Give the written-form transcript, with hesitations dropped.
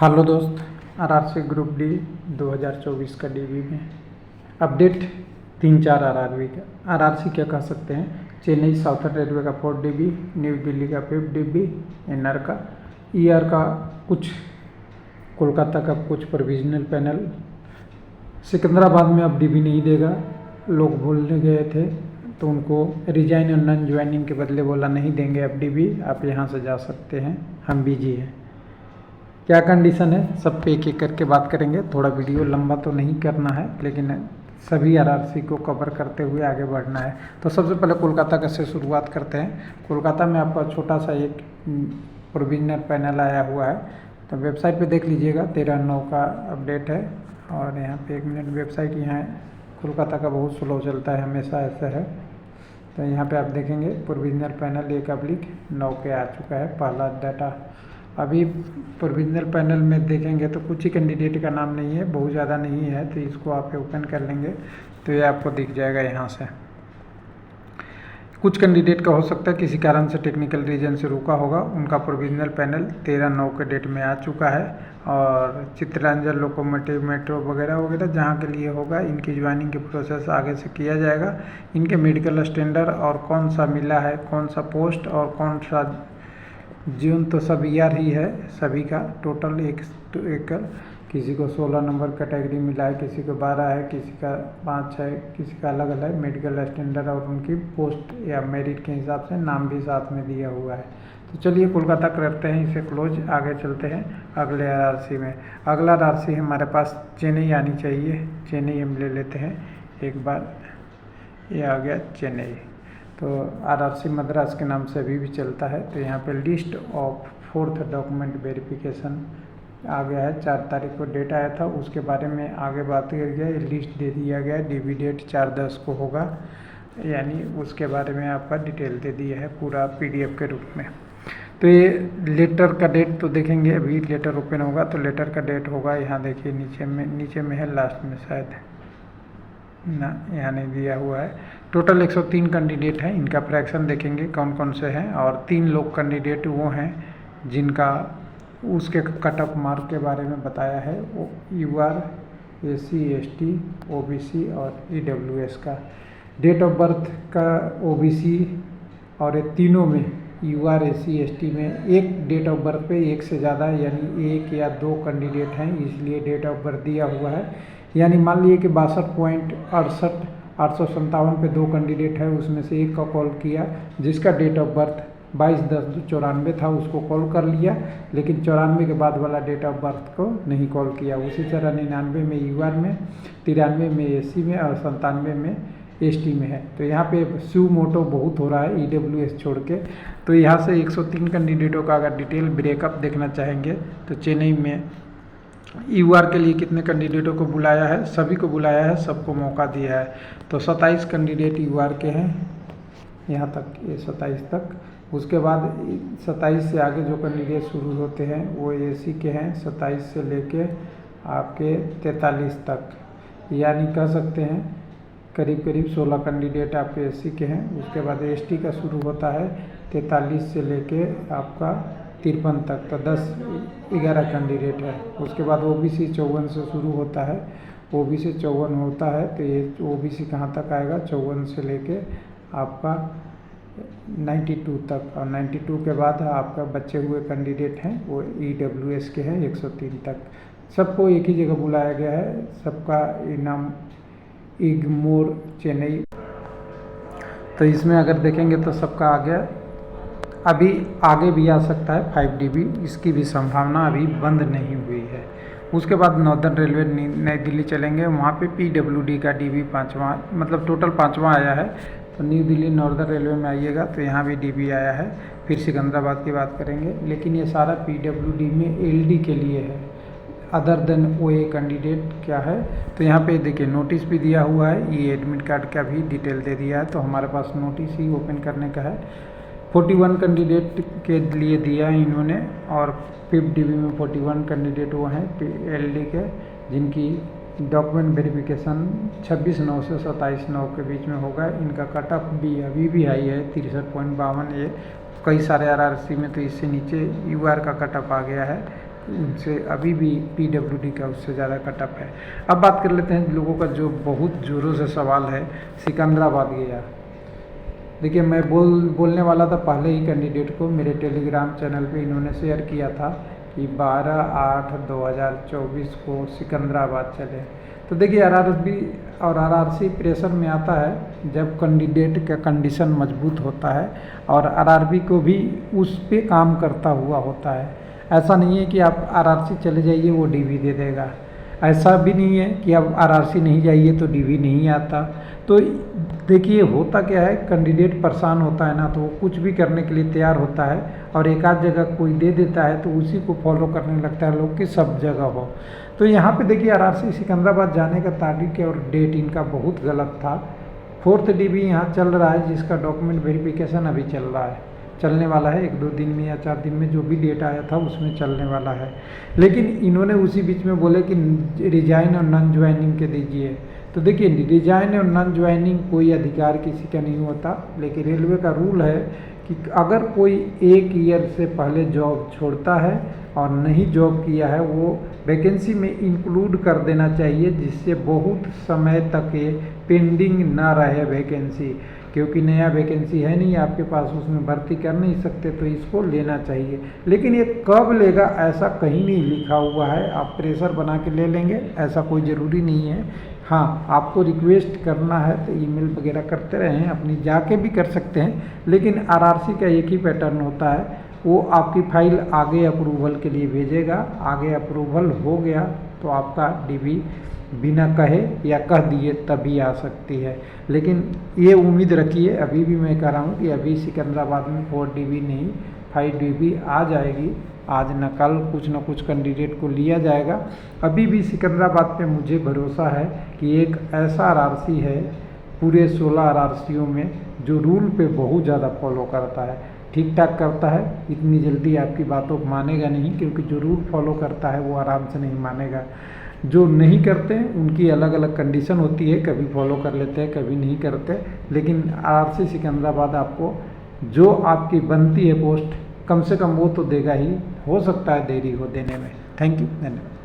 Hello दोस्त, RRC group D 2024 का dB में अपडेट 3-4 आरआरबी का। आरआरसी क्या कह सकते हैं? चेन्नई साउथर्न रेलवे का 4 डीबी, न्यू दिल्ली का 5 डीबी, एनआर का, ईआर का कुछ, कोलकाता का कुछ प्रोविजनल पैनल। सिकंदराबाद में अब डीबी नहीं देगा, लोग बोलने गए थे तो उनको रिजाइन और नॉन ज्वाइनिंग के बदले बोला नहीं देंगे अब डीबी, आप यहाँ से जा सकते हैं, हम बिजी हैं। क्या कंडीशन है सब पे एक एक करके बात करेंगे। थोड़ा वीडियो लंबा तो नहीं करना है, लेकिन सभी आरआरसी को कवर करते हुए आगे बढ़ना है। तो सबसे पहले कोलकाता का से शुरुआत करते हैं। कोलकाता में आपका छोटा सा एक प्रोविजनल पैनल आया हुआ है, तो वेबसाइट पे देख लीजिएगा। 13/9 का अपडेट है और यहाँ पे 1 मिनट, वेबसाइट यहाँ कोलकाता का बहुत स्लो चलता है, हमेशा ऐसा है। तो यहाँ पे आप देखेंगे प्रोविजनल पैनल 1/9 के आ चुका है पहला डाटा। अभी प्रोविजनल पैनल में देखेंगे तो कुछ ही कैंडिडेट का नाम नहीं है, बहुत ज़्यादा नहीं है, तो इसको आप ओपन कर लेंगे तो ये आपको दिख जाएगा। यहाँ से कुछ कैंडिडेट का हो सकता है किसी कारण से टेक्निकल रीजन से रुका होगा, उनका प्रोविजनल पैनल 13/9 के डेट में आ चुका है। और चित्रांजन लोकोमोटिव मेट्रो वगैरह वगैरह जहाँ के लिए होगा, इनकी ज्वाइनिंग के प्रोसेस आगे से किया जाएगा। इनके मेडिकल स्टैंडर्ड और कौन सा मिला है, कौन सा पोस्ट और कौन सा जून, तो सब ईयर ही है सभी का। टोटल एक किसी को 16 नंबर कैटेगरी मिला है, किसी को 12 है, किसी का 5 है, किसी का अलग अलग मेडिकल स्टैंडर्ड और उनकी पोस्ट या मेरिट के हिसाब से नाम भी साथ में दिया हुआ है। तो चलिए कोलकाता करते हैं इसे क्लोज, आगे चलते हैं अगले आरआरसी में। अगला आरआरसी हमारे पास चेन्नई आनी चाहिए, चेन्नई हम ले लेते हैं एक बार। ये आ गया चेन्नई, तो आरआरसी मद्रास के नाम से अभी भी चलता है। तो यहाँ पे list of 4th document verification आ गया है, 4 तारीख को डेट आया था, उसके बारे में आगे बात कर गया। ये लिस्ट दे दिया गया है, डीबी डेट 4/10 को होगा, यानी उसके बारे में आपका डिटेल दे दिया है पूरा पीडीएफ के रूप में। तो ये लेटर का डेट तो देखेंगे, अभी लेटर ओपन होगा तो लेटर का डेट होगा, यहाँ देखिए नीचे में है, लास्ट में शायद ना, यहाँ नहीं दिया हुआ है। टोटल 103 कैंडिडेट हैं, इनका फ्रैक्शन देखेंगे कौन कौन से हैं। और 3 लोग कैंडिडेट वो हैं जिनका उसके कट ऑफ मार्क के बारे में बताया है, वो यूआर, SC ST OBC और EWS का। डेट ऑफ बर्थ का OBC और ये तीनों में UR SC ST में एक डेट ऑफ बर्थ पे एक से ज़्यादा यानी 1 या 2 कैंडिडेट हैं, इसलिए डेट ऑफ बर्थ दिया हुआ है। यानी मान लीजिए कि 62.68 857 पे 2 कैंडिडेट है, उसमें से एक का कॉल किया जिसका डेट ऑफ बर्थ 22/10/94 था, उसको कॉल कर लिया, लेकिन 94 के बाद वाला डेट ऑफ बर्थ को नहीं कॉल किया। उसी तरह 99 में UR में, 93 में SC में और 97 में ST में है। तो यहाँ पे सू मोटो बहुत हो रहा है EWS छोड़ के। तो यहाँ से 103 कैंडिडेटों का अगर डिटेल ब्रेकअप देखना चाहेंगे तो चेन्नई में UR के लिए कितने कैंडिडेटों को बुलाया है, सभी को बुलाया है, सबको मौका दिया है। तो 27 कैंडिडेट UR के हैं यहाँ तक, ये 27 तक। उसके बाद 27 से आगे जो कैंडिडेट शुरू होते हैं वो SC के हैं, 27 से लेके आपके 43 तक, यानी कह सकते हैं करीब 16 कैंडिडेट आपके SC के हैं। उसके बाद ST का शुरू होता है 43 से लेके आपका 53 तक, तो 11 कैंडिडेट है। उसके बाद OBC 54 से शुरू होता है, OBC 54 होता है, तो ये OBC कहाँ तक आएगा, 54 से लेके आपका 92 तक। और 92 के बाद आपका बचे हुए कैंडिडेट हैं वो EWS के हैं 103 तक। सबको एक ही जगह बुलाया गया है, सबका इनाम इग्मोर चेन्नई। तो इसमें अगर देखेंगे तो सबका आ गया, अभी आगे भी आ सकता है 5 DB, इसकी भी संभावना अभी बंद नहीं हुई है। उसके बाद नॉर्दर्न रेलवे नई दिल्ली चलेंगे, वहाँ पे PWD का DB 5वां, मतलब टोटल 5वां आया है। तो न्यू दिल्ली नॉर्दर्न रेलवे में आइएगा तो यहाँ भी DB आया है। फिर सिकंदराबाद की बात करेंगे, लेकिन ये सारा PWD में LD के लिए है, अदर देन OA कैंडिडेट क्या है। तो यहाँ पे देखिए नोटिस भी दिया हुआ है, ये एडमिट कार्ड का भी डिटेल दे दिया है, तो हमारे पास नोटिस ही ओपन करने का है। 41 कैंडिडेट के लिए दिया है इन्होंने, और 5 DB में 41 कैंडिडेट वो हैं LD के, जिनकी डॉक्यूमेंट वेरिफिकेशन 26/9 से 27/9 के बीच में होगा। इनका कट ऑफ भी अभी भी हाई है 63.52। ये कई सारे आरआरसी में तो इससे नीचे UR का कट ऑफ आ गया है उनसे अभी भी PWD का उससे ज़्यादा कटअप है। अब बात कर लेते हैं लोगों का जो बहुत ज़ोरों से सवाल है, सिकंदराबाद गया। देखिए मैं बोलने वाला था पहले ही कैंडिडेट को, मेरे टेलीग्राम चैनल पे इन्होंने शेयर किया था कि 12/8/2024 को सिकंदराबाद चले। तो देखिए RRB और RRC प्रेशर में आता है जब कैंडिडेट का कंडीशन मजबूत होता है और RRB को भी उस पे काम करता हुआ होता है। ऐसा नहीं है कि आप RRC चले जाइए वो DV दे देगा, ऐसा भी नहीं है कि आप RRC नहीं जाइए तो DV नहीं आता। तो देखिए होता क्या है, कैंडिडेट परेशान होता है ना तो वो कुछ भी करने के लिए तैयार होता है और एक आध जगह कोई दे देता है तो उसी को फॉलो करने लगता है लोग कि सब जगह हो। तो यहाँ पे देखिए RRC सिकंदराबाद जाने का तारीख और डेट इनका बहुत गलत था। 4th DV यहाँ चल रहा है जिसका डॉक्यूमेंट वेरिफिकेशन अभी चल रहा है, चलने वाला है 1-2 दिन में या 4 दिन में, जो भी डेट आया था उसमें चलने वाला है। लेकिन इन्होंने उसी बीच में बोले कि रिजाइन और नॉन ज्वाइनिंग के दीजिए। तो देखिए रिजाइन और नॉन ज्वाइनिंग कोई अधिकार किसी का नहीं होता, लेकिन रेलवे का रूल है कि अगर कोई 1 ईयर से पहले जॉब छोड़ता है और नहीं जॉब किया है वो वैकेंसी में इंक्लूड कर देना चाहिए, जिससे बहुत समय तक ये पेंडिंग ना रहे वैकेंसी, क्योंकि नया वैकेंसी है नहीं आपके पास, उसमें भर्ती कर नहीं सकते, तो इसको लेना चाहिए। लेकिन ये कब लेगा ऐसा कहीं नहीं लिखा हुआ है, आप प्रेशर बना के ले लेंगे ऐसा कोई ज़रूरी नहीं है। हाँ, आपको रिक्वेस्ट करना है तो ईमेल वगैरह करते रहें, अपनी जाके भी कर सकते हैं, लेकिन RRC का एक ही पैटर्न होता है, वो आपकी फाइल आगे अप्रूवल के लिए भेजेगा, आगे अप्रूवल हो गया तो आपका DV बिना कहे या कह दिए तभी आ सकती है। लेकिन ये उम्मीद रखिए, अभी भी मैं कह रहा हूँ कि अभी सिकंदराबाद में 4 DV नहीं 5 DV आ जाएगी, आज न कल कुछ न कुछ कैंडिडेट को लिया जाएगा। अभी भी सिकंदराबाद पे मुझे भरोसा है कि एक ऐसा RRC है पूरे 16 RRCों में जो रूल पे बहुत ज़्यादा फॉलो करता है, ठीक ठाक करता है, इतनी जल्दी आपकी बातों को मानेगा नहीं, क्योंकि जो रूल फॉलो करता है वो आराम से नहीं मानेगा। जो नहीं करते उनकी अलग अलग कंडीशन होती है, कभी फॉलो कर लेते हैं कभी नहीं करते, लेकिन RRC सिकंदराबाद आपको जो आपकी बनती है पोस्ट कम से कम वो तो देगा ही, हो सकता है देरी हो देने में। थैंक यू, धन्यवाद।